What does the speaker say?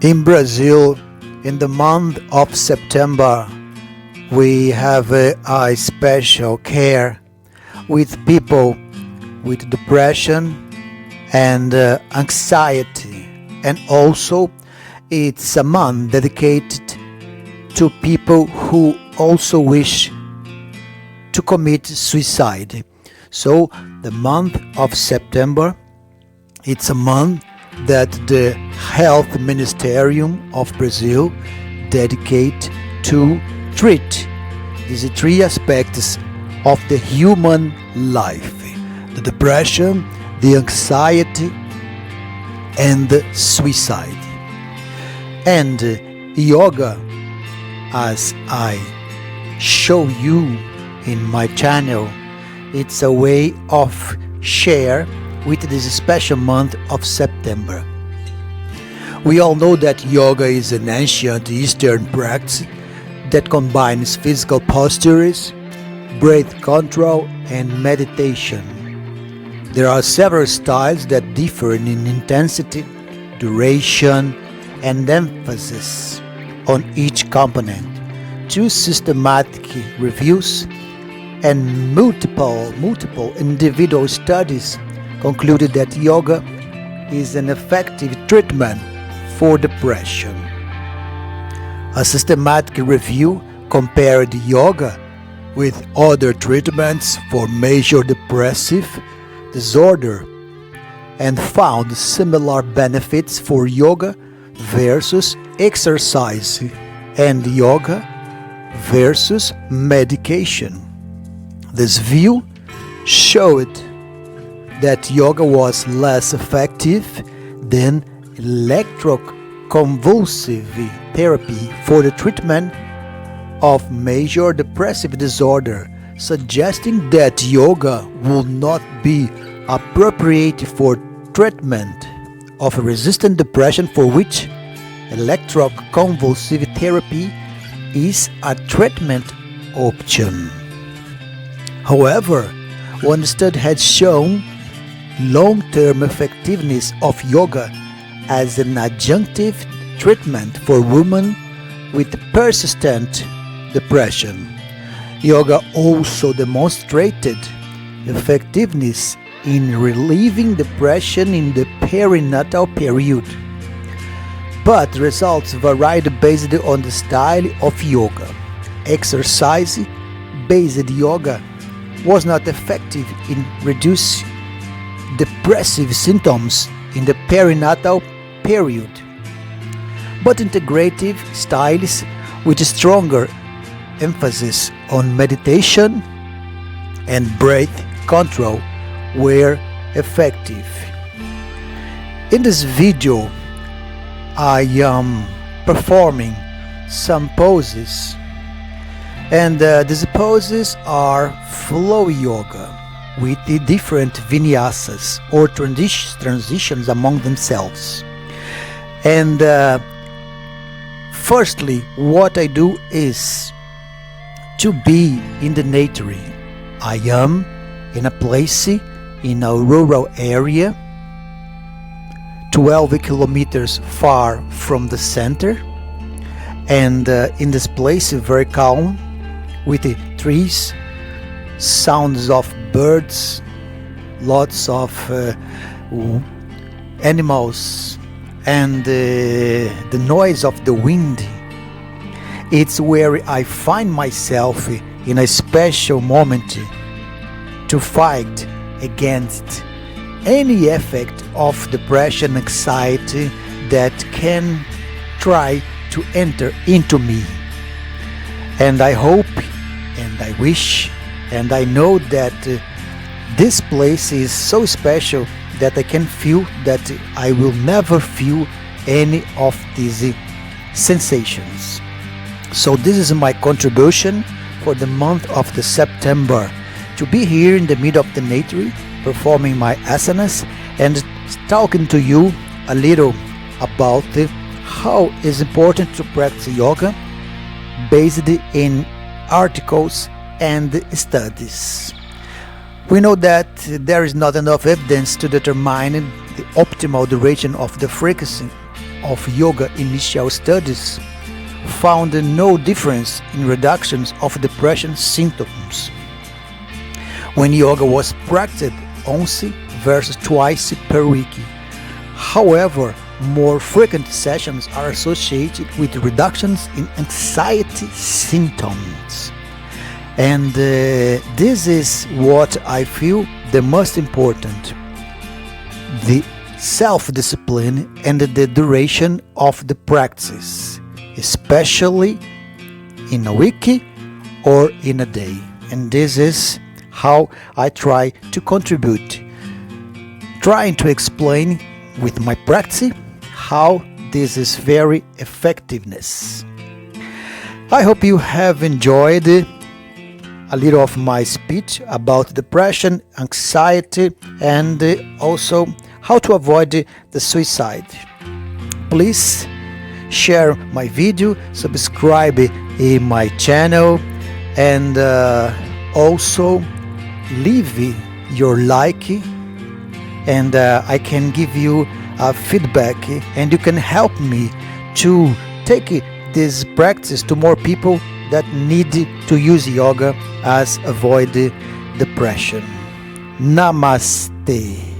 In Brazil, in the month of September, we have a special care with people with depression and anxiety, and also it's a month dedicated to people who also wish to commit suicide. So the month of September, it's a month that the health ministerium of Brazil dedicate to treat these three aspects of the human life: the depression, the anxiety, and the suicide. And yoga, as I show you in my channel, it's a way of share with this special month of September. We all know that yoga is an ancient Eastern practice that combines physical postures, breath control, and meditation. There are several styles that differ in intensity, duration, and emphasis on each component. Two systematic reviews and multiple individual studies concluded that yoga is an effective treatment for depression. A systematic review compared yoga with other treatments for major depressive disorder and found similar benefits for yoga versus exercise and yoga versus medication. This view showed that yoga was less effective than electroconvulsive therapy for the treatment of major depressive disorder, suggesting that yoga would not be appropriate for treatment of resistant depression, for which electroconvulsive therapy is a treatment option. However, one study had shown long-term effectiveness of yoga as an adjunctive treatment for women with persistent depression. Yoga also demonstrated effectiveness in relieving depression in the perinatal period, but results varied based on the style of yoga. Exercise-based yoga was not effective in reducing depressive symptoms in the perinatal period, but integrative styles with stronger emphasis on meditation and breath control were effective. In this video, I am performing some poses, and these poses are flow yoga with the different vinyasas or transitions among themselves. And firstly, what I do is to be in the nature. I am in a place in a rural area, 12 kilometers far from the center, and in this place very calm, with the trees, sounds of birds, lots of animals, and the noise of the wind. It's where I find myself in a special moment to fight against any effect of depression, anxiety that can try to enter into me. And I hope and I wish and I know that this place is so special that I can feel that I will never feel any of these sensations. So this is my contribution for the month of the September, to be here in the middle of the nature, performing my asanas and talking to you a little about how it's important to practice yoga based in articles and studies. We know that there is not enough evidence to determine the optimal duration of the frequency of yoga initial studies found no difference in reductions of depression symptoms when yoga was practiced once versus twice per week. However, more frequent sessions are associated with reductions in anxiety symptoms. And this is what I feel the most important: the self-discipline and the duration of the practice, especially in a week or in a day. And this is how I try to contribute, trying to explain with my practice how this is very effectiveness. I hope you have enjoyed a little of my speech about depression, anxiety, and also how to avoid the suicide. Please share my video, subscribe in my channel, and also leave your like, and I can give you feedback, and you can help me to take this practice to more people that need to use yoga as avoid depression. Namaste.